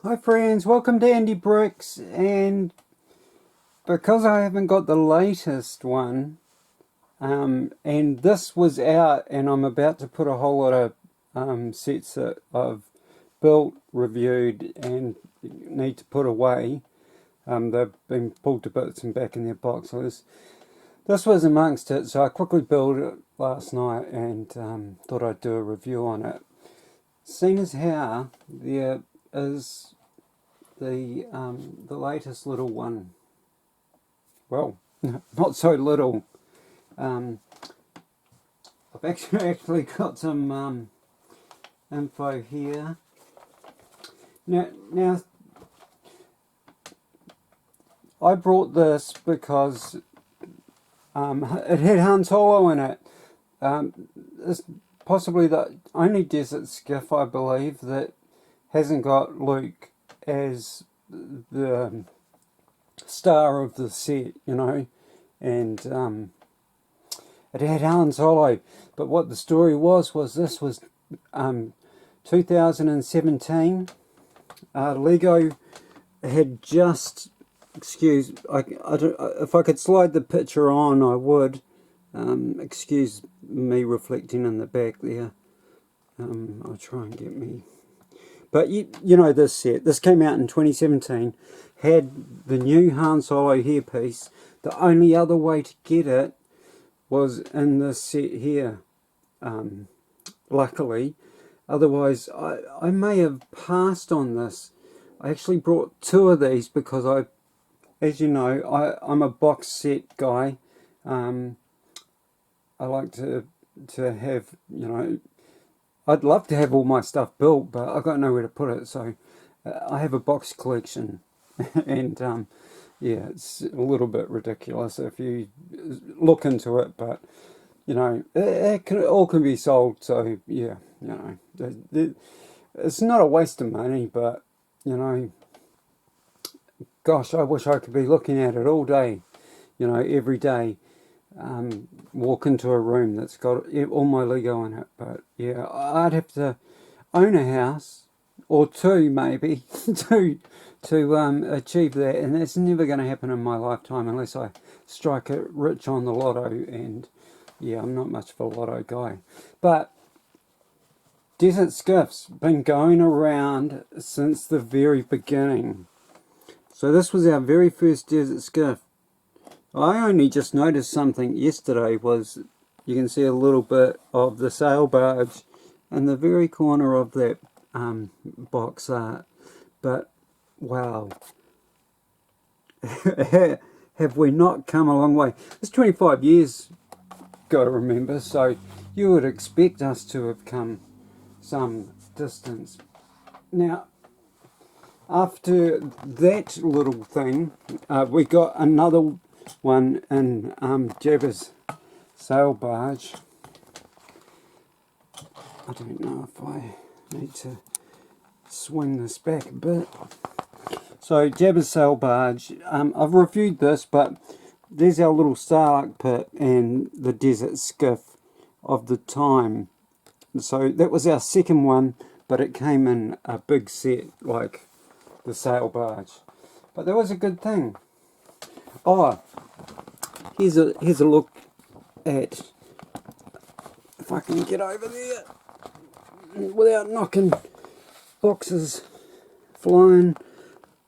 Hi friends, welcome to Andy Bricks, and because I haven't got the latest one, and this was out and I'm about to put a whole lot of sets that I've built, reviewed and need to put away. They've been pulled to bits and back in their boxes. This was amongst it, so I quickly built it last night and thought I'd do a review on it. Seeing as how there is the latest little one. Well, not so little. I've actually got some info here. Now, I brought this because it had Han Solo in it. It's possibly the only desert skiff, I believe, that hasn't got Luke as the star of the set, and it had Han Solo. But what the story was this was 2017. Lego had just, if I could slide the picture on, I would. Excuse me reflecting in the back there. I'll try and get me. But you know this set. This came out in 2017. Had the new Han Solo hairpiece. The only other way to get it was in this set here. Luckily. Otherwise, I may have passed on this. I actually brought two of these because as you know, I'm a box set guy. I like to have, I'd love to have all my stuff built, but I've got nowhere to put it, so I have a box collection, and yeah, it's a little bit ridiculous if you look into it, but it all can be sold, so yeah, it's not a waste of money, but gosh, I wish I could be looking at it all day, every day. Walk into a room that's got all my Lego in it, but yeah, I'd have to own a house or two maybe to achieve that, and that's never going to happen in my lifetime unless I strike it rich on the lotto, and yeah, I'm not much of a lotto guy. But desert skiffs been going around since the very beginning, so this was our very first desert skiff. I only just noticed something yesterday. Was you can see a little bit of the sail barge in the very corner of that box art, but wow, have we not come a long way? It's 25 years, got to remember, so you would expect us to have come some distance. Now, after that little thing, we got another one in Jabba's sail barge. I don't know if I need to swing this back a bit. So Jabba's sail barge, I've reviewed this, but there's our little Starlark pit and the desert skiff of the time. So that was our second one, but it came in a big set like the sail barge. But that was a good thing. Oh, here's a look at, if I can get over there without knocking boxes flying.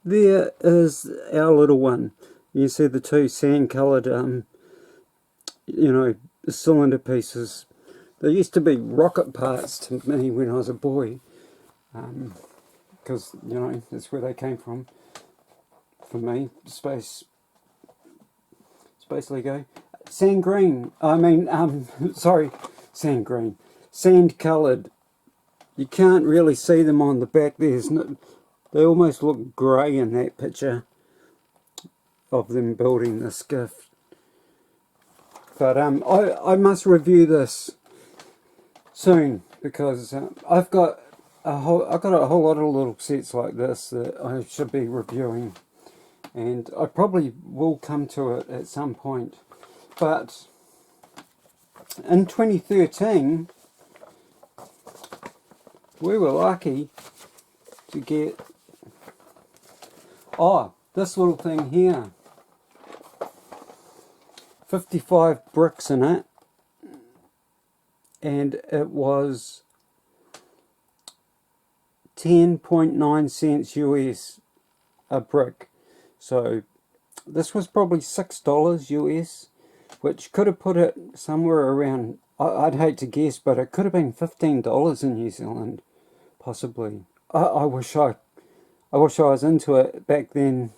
There is our little one. You see the two sand coloured cylinder pieces. They used to be rocket parts to me when I was a boy, because that's where they came from for me. Space Lego. Sand green. Sorry, sand green. Sand coloured. You can't really see them on the back. They almost look grey in that picture of them building the skiff. But I must review this soon because I've got a whole lot of little sets like this that I should be reviewing, and I probably will come to it at some point. But in 2013, we were lucky to get Oh, this little thing here. 55 bricks in it. And it was 10.9 cents US a brick. So this was probably $6 US, which could have put it somewhere around, I'd hate to guess, but it could have been $15 in New Zealand, possibly. I wish I was into it back then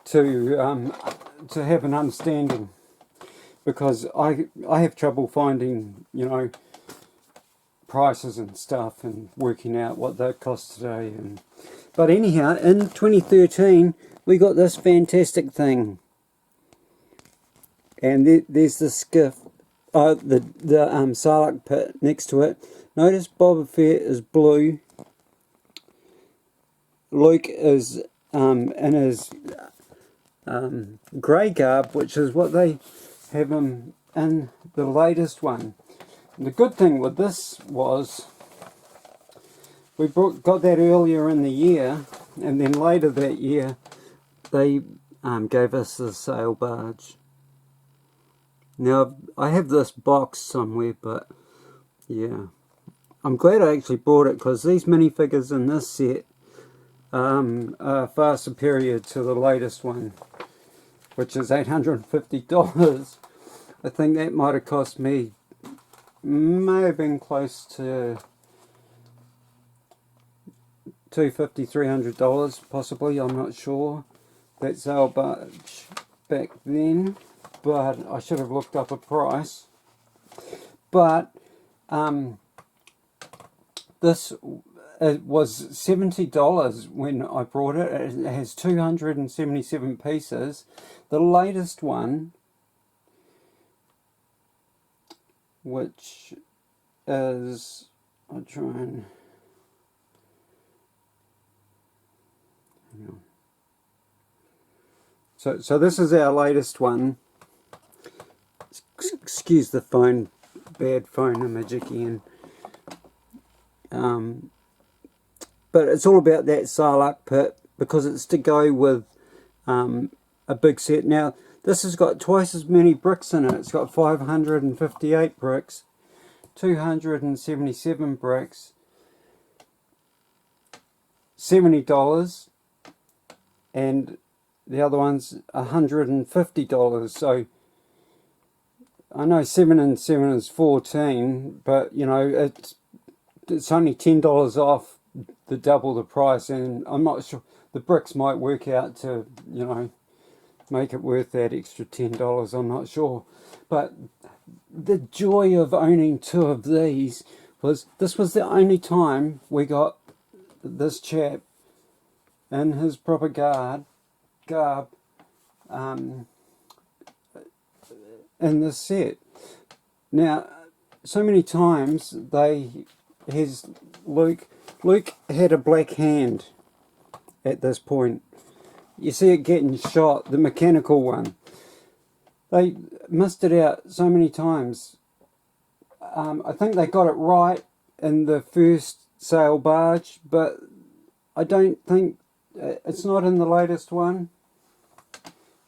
to have an understanding, because I have trouble finding, you know, prices and stuff and working out what they cost today. But anyhow, in 2013 we got this fantastic thing, and there's the skiff, the Sarlacc pit next to it. Notice Boba Fett is blue. Luke is in his grey garb, which is what they have him in the latest one. And the good thing with this was we got that earlier in the year, and then later that year they gave us the sail barge. Now I have this box somewhere, but yeah, I'm glad I actually bought it, because these minifigures in this set are far superior to the latest one, which is $850. I think that might have cost me, may have been close to $250, $300 possibly, I'm not sure. That sail barge back then, but I should have looked up a price. But this was $70 when I bought it. It has 277 pieces. The latest one, which is, I'll try and hang on. So this is our latest one. Excuse the phone, bad phone image again. But it's all about that Sarlacc pit, because it's to go with a big set. Now this has got twice as many bricks in it. It's got 558 bricks, 277 bricks, $70, and the other one's $150. So I know 7 and 7 is 14, but you know, it's only $10 off the double the price, and I'm not sure the bricks might work out to, you know, make it worth that extra $10. I'm not sure, but the joy of owning 2 of these was, this was the only time we got this chap in his proper garb in this set. Now, so many times Luke had a black hand at this point. You see it getting shot, the mechanical one. They missed it out so many times. I think they got it right in the first sail barge, but I don't think it's not in the latest one.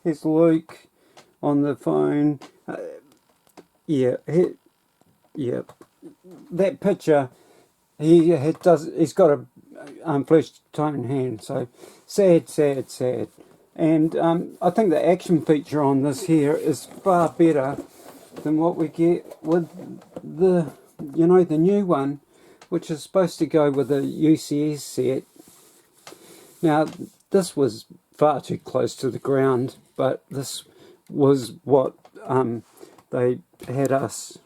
Here's Luke on the phone. Yeah, that picture. He's got a flesh tone hand. So sad. And I think the action feature on this here is far better than what we get with the new one, which is supposed to go with the UCS set. Now this was far too close to the ground, but this was what they had us.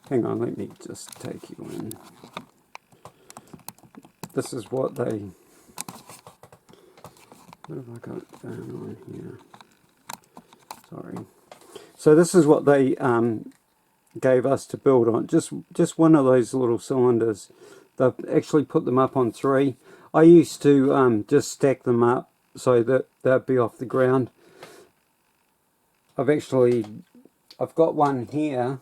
Hang on, let me just take you in. This is what they... What have I got going on here? Sorry. So this is what they gave us to build on. Just one of those little cylinders. They've actually put them up on 3. I used to just stack them up so that they'd be off the ground. I've got one here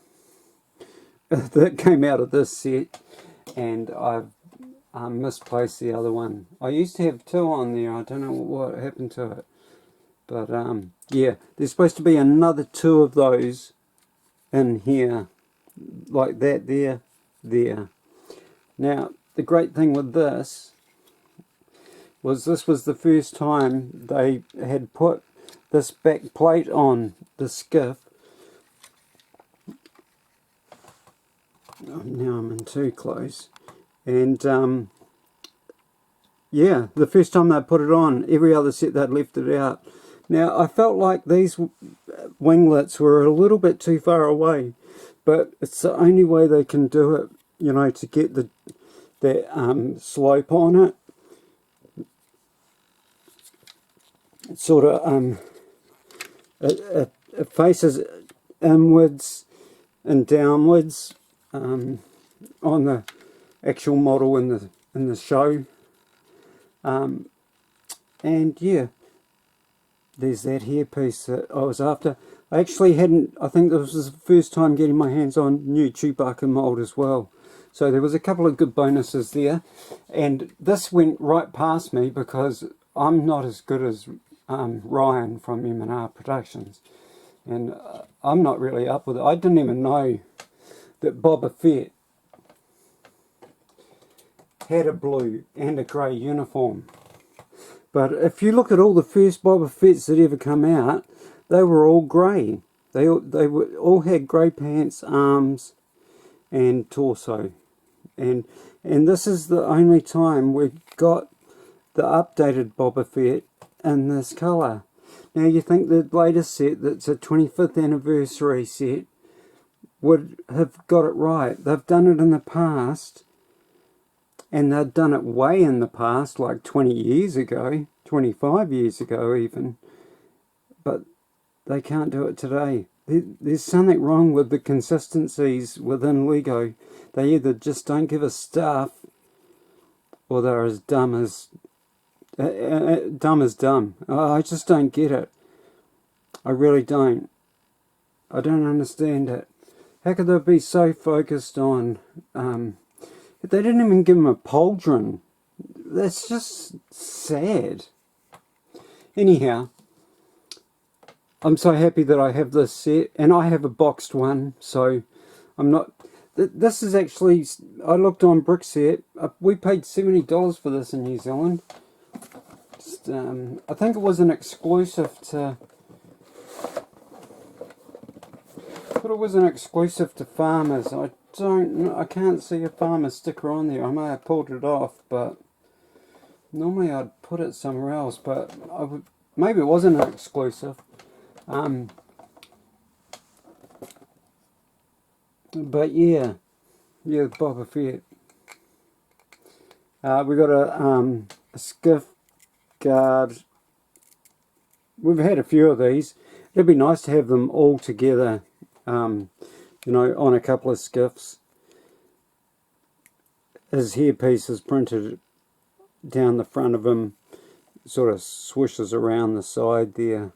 that came out of this set, and I've misplaced the other one. I used to have two on there. I don't know what happened to it. But yeah, there's supposed to be another two of those in here, like that there. Now, the great thing with this was the first time they had put this back plate on the skiff. Oh, now I'm in too close. And yeah, the first time they put it on, every other set they'd left it out. Now, I felt like these winglets were a little bit too far away, but it's the only way they can do it, you know, to get that slope on it. It sort of it faces inwards and downwards on the actual model in the show, and yeah, there's that hairpiece that I was after. I actually hadn't, I think this was the first time getting my hands on new Chewbacca mold as well. So there was a couple of good bonuses there. And this went right past me because I'm not as good as Ryan from M&R Productions. And I'm not really up with it. I didn't even know that Boba Fett had a blue and a grey uniform. But if you look at all the first Boba Fetts that ever come out, they were all grey. They all had grey pants, arms, and torso. And this is the only time we've got the updated Boba Fett in this colour. Now you think the latest set, that's a 25th anniversary set, would have got it right. They've done it in the past. And they'd done it way in the past, like 20 years ago, 25 years ago even. But they can't do it today. There's something wrong with the consistencies within Lego. They either just don't give us stuff, or they're as dumb as dumb. I just don't get it. I really don't. I don't understand it. How could they be so focused on... They didn't even give him a pauldron. That's just sad. Anyhow, I'm so happy that I have this set, and I have a boxed one, so I'm not... This is actually... I looked on Brickset. We paid $70 for this in New Zealand. Just, I think it was an exclusive to... But it was an exclusive to farmers. I can't see a farmer sticker on there. I may have pulled it off, but normally I'd put it somewhere else. But maybe it wasn't an exclusive. But yeah, Boba Fett. We got a skiff guard. We've had a few of these. It'd be nice to have them all together. You know, on a couple of skiffs. His hairpiece is printed down the front of him, sort of swishes around the side there.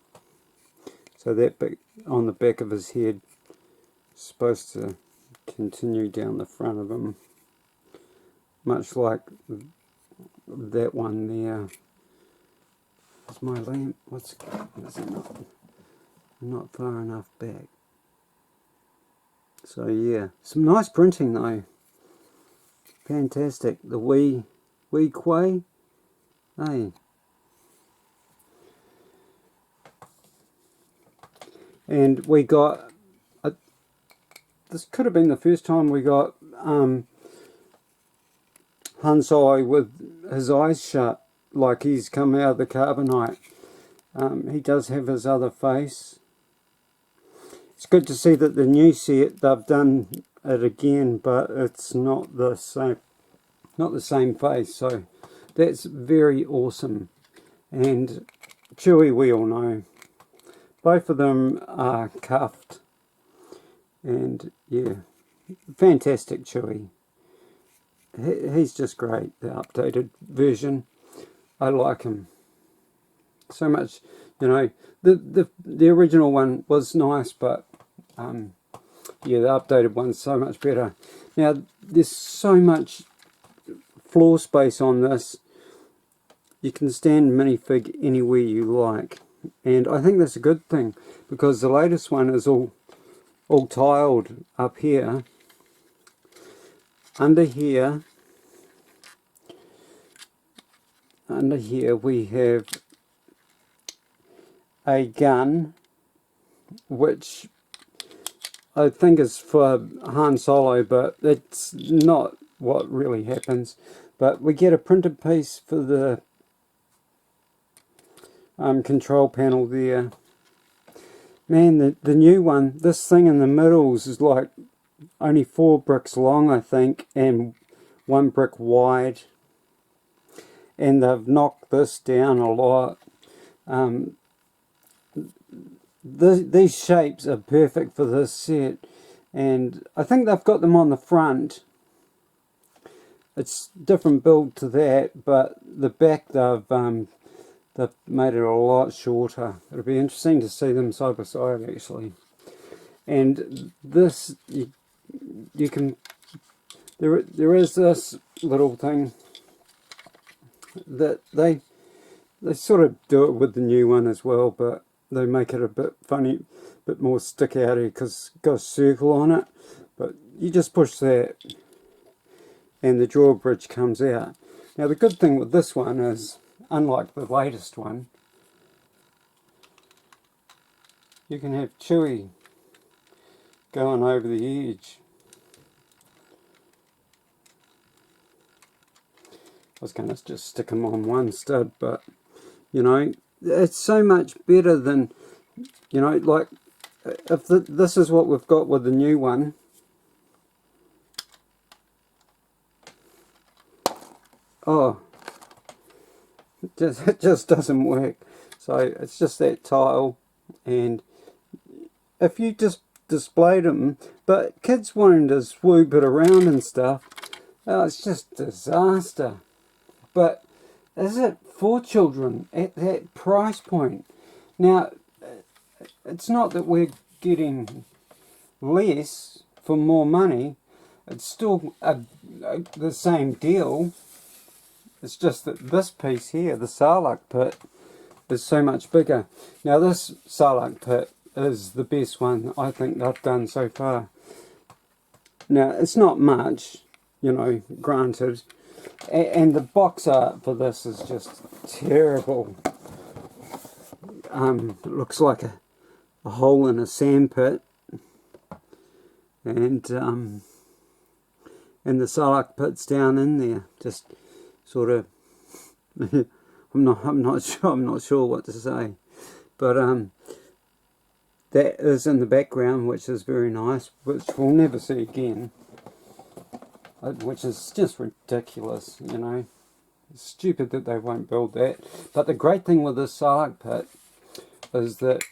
So that bit on the back of his head is supposed to continue down the front of him, much like that one there. Is my lamp? Is it not far enough back? So yeah, some nice printing though. Fantastic. The wee quay. Hey. And we got... this could have been the first time we got Han Solo with his eyes shut, like he's come out of the carbonite. He does have his other face. It's good to see that the new set, they've done it again, but it's not the same face, so that's very awesome. And Chewie, we all know, both of them are cuffed, and yeah, fantastic Chewie. He's just great, the updated version. I like him so much. You know, the original one was nice, but yeah, the updated one's so much better. Now, there's so much floor space on this. You can stand minifig anywhere you like, and I think that's a good thing, because the latest one is all tiled up here. Under here we have a gun, which I think is for Han Solo, but that's not what really happens. But we get a printed piece for the control panel there. Man, the new one, this thing in the middle is like only 4 bricks long, I think, and 1 brick wide. And they've knocked this down a lot. These shapes are perfect for this set, and I think they've got them on the front. It's different build to that, but the back they've made it a lot shorter. It'll be interesting to see them side by side, actually. And this, you can, there is this little thing that they sort of do it with the new one as well, but they make it a bit funny, a bit more stick outy, because it's got a circle on it. But you just push that and the drawbridge comes out. Now the good thing with this one is, unlike the latest one, you can have Chewie going over the edge. I was going to just stick him on one stud, but you know, it's so much better than, you know, like if this is what we've got with the new one. Oh, it just doesn't work. So it's just that tile, and if you just displayed them, but kids wanting to swoop it around and stuff, oh, it's just disaster. But is it for children at that price point? Now, it's not that we're getting less for more money. It's still the same deal. It's just that this piece here, the Sarlacc pit, is so much bigger. Now this Sarlacc pit is the best one I think I've done so far. Now it's not much, you know, granted, and the box art for this is just terrible. It looks like a hole in a sand pit, and the Sarlacc pit's down in there, just sort of. I'm not sure what to say, but that is in the background, which is very nice, which we'll never see again, which is just ridiculous, you know. It's stupid that they won't build that. But the great thing with this Sarlacc pit is that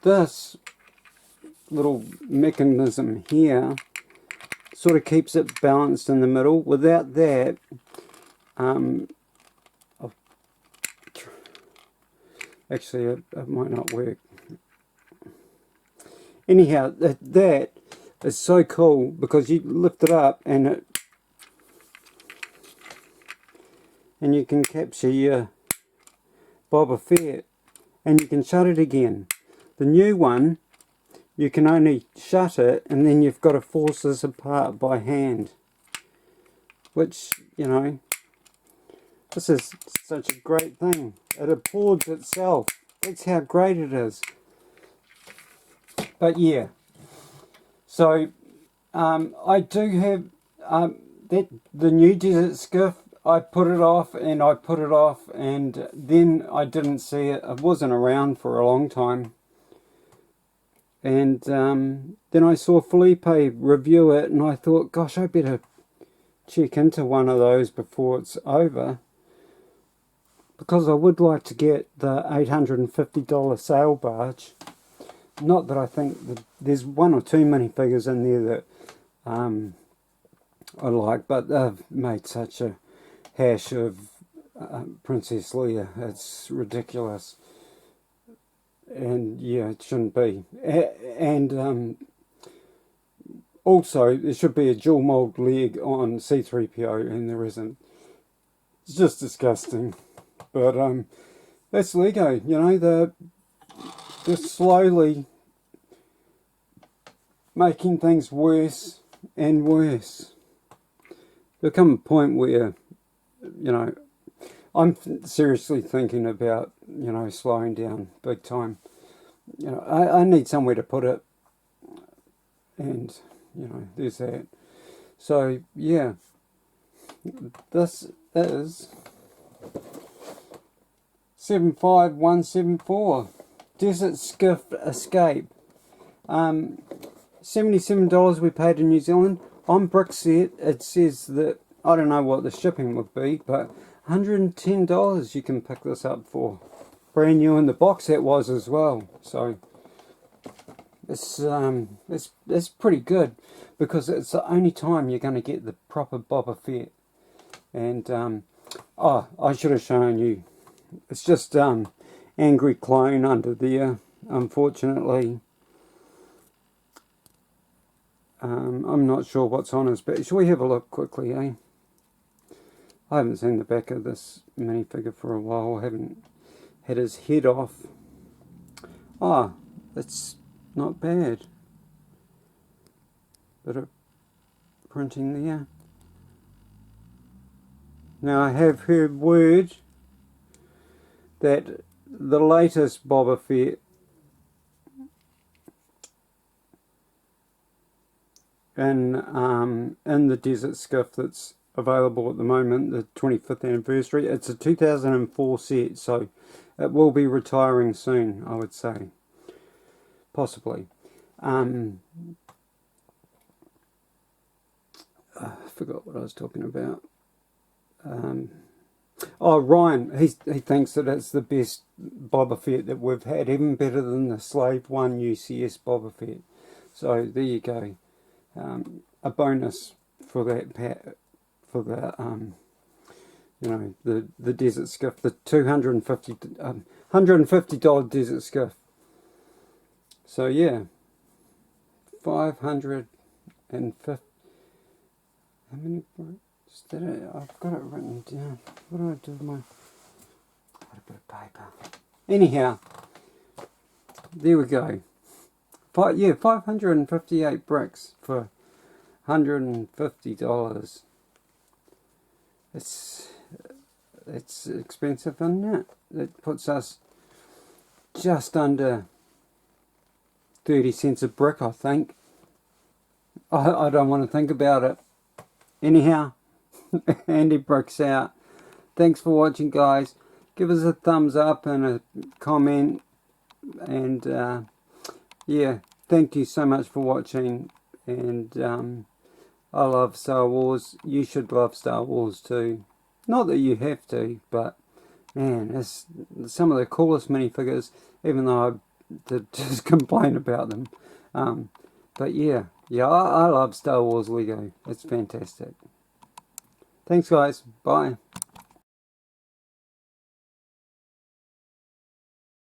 this little mechanism here sort of keeps it balanced in the middle. Without that, actually it might not work. Anyhow, that is so cool, because you lift it up and you can capture your Boba Fett, and you can shut it again. The new one, you can only shut it and then you've got to force this apart by hand, which, you know, this is such a great thing. It applauds itself. That's how great it is. But yeah, so I do have the new Desert Skiff. I put it off and I put it off, and then I didn't see it. It wasn't around for a long time. And then I saw Felipe review it, and I thought, gosh, I better check into one of those before it's over, because I would like to get the $850 sail barge. Not that I think that there's one or two minifigures in there that I like, but they've made such a hash of Princess Leia. It's ridiculous. And yeah, it shouldn't be. And Also, there should be a dual mold leg on C3PO, and there isn't. It's just disgusting. But that's Lego. You know, they're just slowly making things worse and worse. There'll come a point where, you know, I'm seriously thinking about, you know, slowing down big time. You know, I need somewhere to put it, and, you know, there's that. So, yeah, this is 75174 Desert Skiff Escape. $77 we paid in New Zealand. On Brickset, it says that, I don't know what the shipping would be, but $110 you can pick this up for. Brand new in the box that was as well. So it's pretty good, because it's the only time you're going to get the proper Boba Fett. And oh, I should have shown you. It's just Angry Clone under there, unfortunately. I'm not sure what's on his back. Shall we have a look quickly, eh? I haven't seen the back of this minifigure for a while. I haven't had his head off. Ah, that's not bad. Bit of printing there. Now, I have heard word that the latest Boba Fett in the Desert Skiff that's available at the moment, the 25th anniversary, it's a 2004 set, so it will be retiring soon, I would say. Possibly. I forgot what I was talking about. Oh, Ryan, he thinks that it's the best Boba Fett that we've had, even better than the Slave 1 UCS Boba Fett. So there you go. A bonus for that for the you know, the Desert Skiff, the $150 Desert Skiff. So yeah, 550. How many bricks did it? I've got it written down. What do I do with my? Got a bit of paper. Anyhow, there we go. 558 bricks for $150. It's expensive, isn't it? It puts us just under 30 cents a brick, I think. I don't want to think about it. Anyhow, Andy Bricks out. Thanks for watching, guys. Give us a thumbs up and a comment. And yeah, thank you so much for watching. And I love Star Wars. You should love Star Wars too. Not that you have to, but man, it's some of the coolest minifigures, even though I did just complain about them. But yeah, I love Star Wars Lego. It's fantastic. Thanks, guys. Bye.